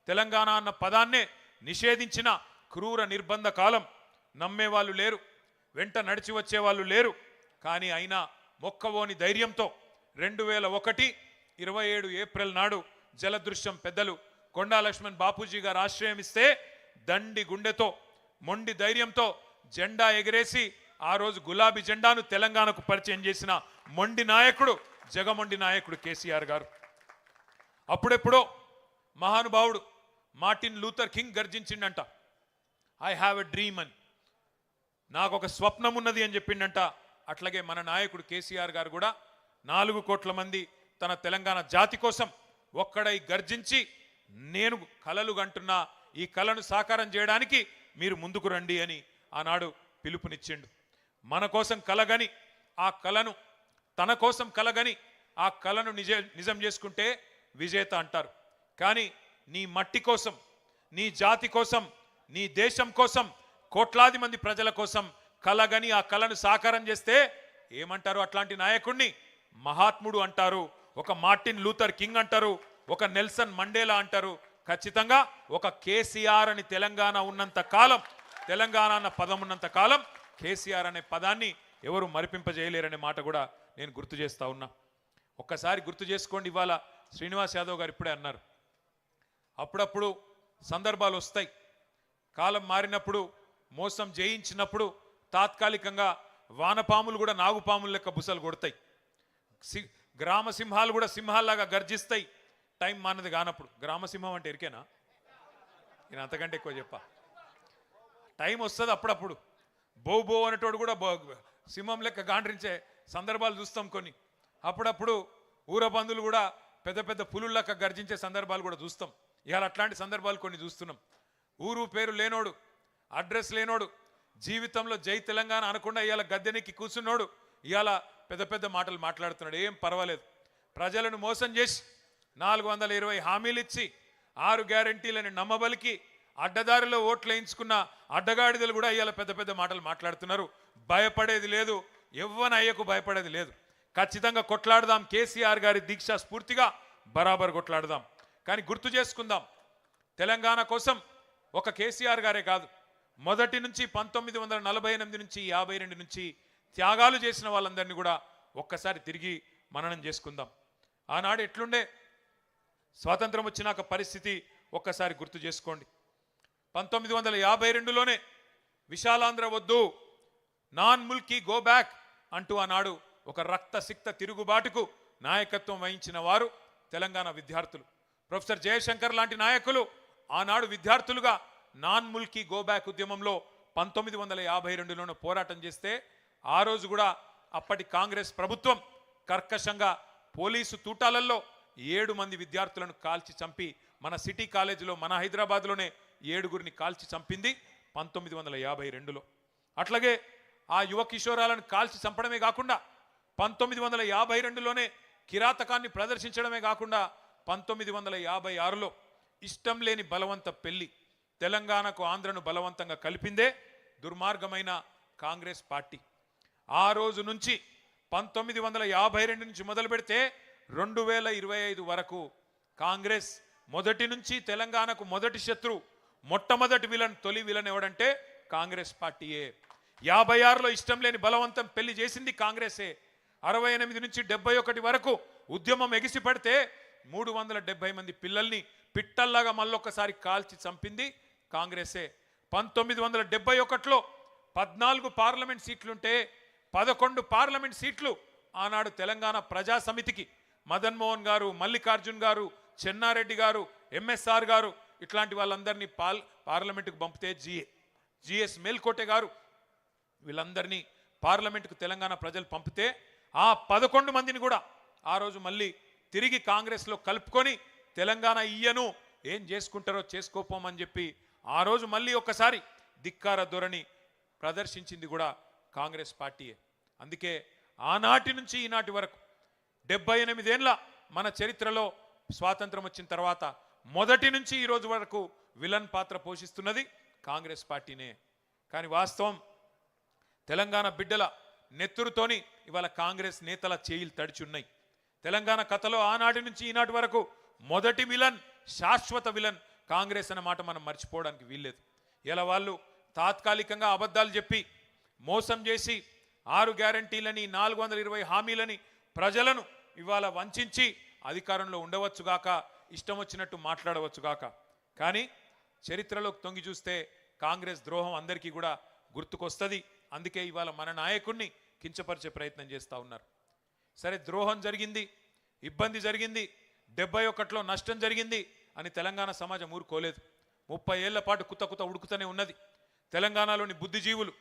తెలంగాణ అన్న పదాన్నే నిషేధించిన క్రూర నిర్బంధ కాలం. నమ్మేవాళ్ళు లేరు, వెంట నడిచి వచ్చేవాళ్ళు లేరు. కానీ అయినా మొక్కవోని ధైర్యంతో 2001 27 ఏప్రిల్ నాడు జలదృశ్యం పెద్దలు కొండా లక్ష్మణ్ బాపూజీ గారు ఆశ్రయం ఇస్తే దండి గుండెతో మొండి ధైర్యంతో జెండా ఎగరేసి ఆ రోజు గులాబీ జెండాను తెలంగాణకు పరిచయం చేసిన మొండి నాయకుడు, జగమొండి నాయకుడు కేసీఆర్ గారు. అప్పుడెప్పుడో మహానుభావుడు మార్టిన్ లూథర్ కింగ్ గర్జించిండంట, ఐ హ్యావ్ ఎ డ్రీమ్ అని, నాకు ఒక స్వప్నం ఉన్నది అని చెప్పిండంట. అట్లాగే మన నాయకుడు కేసీఆర్ గారు కూడా 4 కోట్ల మంది తన తెలంగాణ జాతి కోసం ఒక్కడై గర్జించి నేను కలలు కంటున్నా, ఈ కలను సాకారం చేయడానికి మీరు ముందుకు రండి అని ఆనాడు పిలుపునిచ్చిండు. మన కోసం కలగని ఆ కలను, తన కోసం కలగని ఆ కలను నిజం చేసుకుంటే విజేత అంటారు. కానీ నీ మట్టి కోసం, నీ జాతి కోసం, నీ దేశం కోసం, కోట్లాది మంది ప్రజల కోసం కలగని ఆ కలను సాకారం చేస్తే ఏమంటారు? అట్లాంటి నాయకుడిని మహాత్ముడు అంటారు, ఒక మార్టిన్ లూథర్ కింగ్ అంటారు, ఒక నెల్సన్ మండేలా అంటారు. ఖచ్చితంగా ఒక కేసీఆర్ అని తెలంగాణ ఉన్నంత కాలం, తెలంగాణ అన్న పదం ఉన్నంత కాలం కేసీఆర్ అనే పదాన్ని ఎవరు మరిపింపజేయలేరనే మాట కూడా నేను గుర్తు చేస్తా ఉన్నా. ఒక్కసారి గుర్తు చేసుకోండి. ఇవాళ శ్రీనివాస్ యాదవ్ గారు ఇప్పుడే అన్నారు, అప్పుడప్పుడు సందర్భాలు వస్తాయి, కాలం మారినప్పుడు, మోసం జయించినప్పుడు తాత్కాలికంగా వానపాములు కూడా నాగుపాములు లెక్క బుసలు కొడతాయి, గ్రామ సింహాలు కూడా సింహాల్లాగా గర్జిస్తాయి టైం మానది కానప్పుడు. గ్రామసింహం అంటే ఎరికేనా? నేను అంతకంటే ఎక్కువ చెప్పా. టైం వస్తుంది అప్పుడప్పుడు, బో బో అనేటోడు కూడా సింహం లెక్క గాండ్రించే సందర్భాలు చూస్తాం కొన్ని. అప్పుడప్పుడు ఊర బంధువులు కూడా పెద్ద పెద్ద పులుల లెక్క గర్జించే సందర్భాలు కూడా చూస్తాం. ఇవాళ అట్లాంటి సందర్భాలు కొన్ని చూస్తున్నాం. ఊరు పేరు లేనోడు, అడ్రస్ లేనోడు, జీవితంలో జై తెలంగాణ అనకుండా ఇవాళ గద్దెనెక్కి కూర్చున్నోడు ఇవాళ పెద్ద పెద్ద మాటలు మాట్లాడుతున్నాడు. ఏం పర్వాలేదు, ప్రజలను మోసం చేసి 420 హామీలు ఇచ్చి 6 గ్యారంటీలని నమ్మబలికి అడ్డదారిలో ఓట్లు వేయించుకున్న అడ్డగాడిదలు కూడా ఇవాళ పెద్ద పెద్ద మాటలు మాట్లాడుతున్నారు. భయపడేది లేదు, ఎవ్వన అయ్యకు భయపడేది లేదు. ఖచ్చితంగా కొట్లాడదాం, కేసీఆర్ గారి దీక్ష స్ఫూర్తిగా బరాబర్ కొట్లాడదాం. కానీ గుర్తు చేసుకుందాం, తెలంగాణ కోసం ఒక కేసీఆర్ గారే కాదు, మొదటి నుంచి 1948 నుంచి 52 నుంచి త్యాగాలు చేసిన వాళ్ళందరినీ కూడా ఒక్కసారి తిరిగి మననం చేసుకుందాం. ఆనాడు ఎట్లుండే, స్వాతంత్రం వచ్చినాక పరిస్థితి ఒక్కసారి గుర్తు చేసుకోండి. 1952లోనే విశాలాంధ్ర వద్దు, నాన్ ముల్కీ గో బ్యాక్ అంటూ ఆనాడు ఒక రక్తసిక్త తిరుగుబాటుకు నాయకత్వం వహించిన వారు తెలంగాణ విద్యార్థులు. ప్రొఫెసర్ జయశంకర్ లాంటి నాయకులు ఆనాడు విద్యార్థులుగా నాన్ ముల్కీ గో బ్యాక్ ఉద్యమంలో 1952లోనే పోరాటం చేస్తే ఆ రోజు కూడా అప్పటి కాంగ్రెస్ ప్రభుత్వం కర్కశంగా పోలీసు తూటాలలో 7 మంది విద్యార్థులను కాల్చి చంపి, మన సిటీ కాలేజీలో మన హైదరాబాద్లోనే 7గురిని కాల్చి చంపింది 1952లో. అట్లాగే ఆ యువ కిషోరాలను కాల్చి చంపడమే కాకుండా 1952లోనే కిరాతకాన్ని ప్రదర్శించడమే కాకుండా 1956లో ఇష్టం లేని బలవంత పెళ్లి, తెలంగాణకు ఆంధ్రను బలవంతంగా కలిపిందే దుర్మార్గమైన కాంగ్రెస్ పార్టీ. ఆ రోజు నుంచి 1952 నుంచి మొదలు పెడితే 2025 వరకు కాంగ్రెస్ మొదటి నుంచి తెలంగాణకు మొదటి శత్రు, మొట్టమొదటి విలన్, తొలి విలన్ ఎవడంటే కాంగ్రెస్ పార్టీయే. 56లో ఇష్టం లేని బలవంతం పెళ్లి చేసింది కాంగ్రెసే. 68 నుంచి 71 వరకు ఉద్యమం ఎగిసి పడితే 370 మంది పిల్లల్ని పిట్టల్లాగా మళ్ళొక్కసారి కాల్చి చంపింది కాంగ్రెసే. 1971లో 14 పార్లమెంట్ సీట్లుంటే 11 పార్లమెంట్ సీట్లు ఆనాడు తెలంగాణ ప్రజా సమితికి మదన్మోహన్ గారు, మల్లికార్జున్ గారు, చెన్నారెడ్డి గారు, ఎంఎస్ఆర్ గారు ఇట్లాంటి వాళ్ళందరినీ పార్లమెంటుకు పంపితే జిఎస్ మేల్కోటె గారు వీళ్ళందరినీ పార్లమెంటుకు తెలంగాణ ప్రజలు పంపితే ఆ 11 మందిని కూడా ఆ రోజు మళ్ళీ తిరిగి కాంగ్రెస్లో కలుపుకొని తెలంగాణ ఇయ్యను, ఏం చేసుకుంటారో చేసుకోపోమని చెప్పి ఆ రోజు మళ్ళీ ఒక్కసారి ధిక్కార ధోరణి ప్రదర్శించింది కూడా కాంగ్రెస్ పార్టీయే. అందుకే ఆనాటి నుంచి ఈనాటి వరకు 78 ఏళ్ళ మన చరిత్రలో స్వాతంత్రం వచ్చిన తర్వాత మొదటి నుంచి ఈ రోజు వరకు విలన్ పాత్ర పోషిస్తున్నది కాంగ్రెస్ పార్టీనే. కానీ వాస్తవం తెలంగాణ బిడ్డల నెత్తురుతోని ఇవాళ కాంగ్రెస్ నేతల చేయిలు తడిచున్నాయి. తెలంగాణ కథలో ఆనాటి నుంచి ఈనాటి వరకు మొదటి విలన్, శాశ్వత విలన్ కాంగ్రెస్ అన్న మాట మనం మర్చిపోవడానికి వీల్లేదు. ఇలా వాళ్ళు తాత్కాలికంగా అబద్ధాలు చెప్పి మోసం చేసి 6 గ్యారంటీలని 420 హామీలని ప్రజలను ఇవాళ వంచి అధికారంలో ఉండవచ్చుగాక, ఇష్టం వచ్చినట్టు మాట్లాడవచ్చుగాక. కానీ చరిత్రలోకి తొంగి చూస్తే కాంగ్రెస్ ద్రోహం అందరికీ కూడా గుర్తుకొస్తుంది. అందుకే ఇవాళ మన నాయకుడిని కించపరిచే ప్రయత్నం చేస్తూ ఉన్నారు. సరే, ద్రోహం జరిగింది, ఇబ్బంది జరిగింది, 71లో నష్టం జరిగింది అని తెలంగాణ సమాజం ఊరుకోలేదు. 30 ఏళ్ల పాటు కుత ఉడుకుతూనే ఉన్నది. తెలంగాణలోని బుద్ధిజీవులు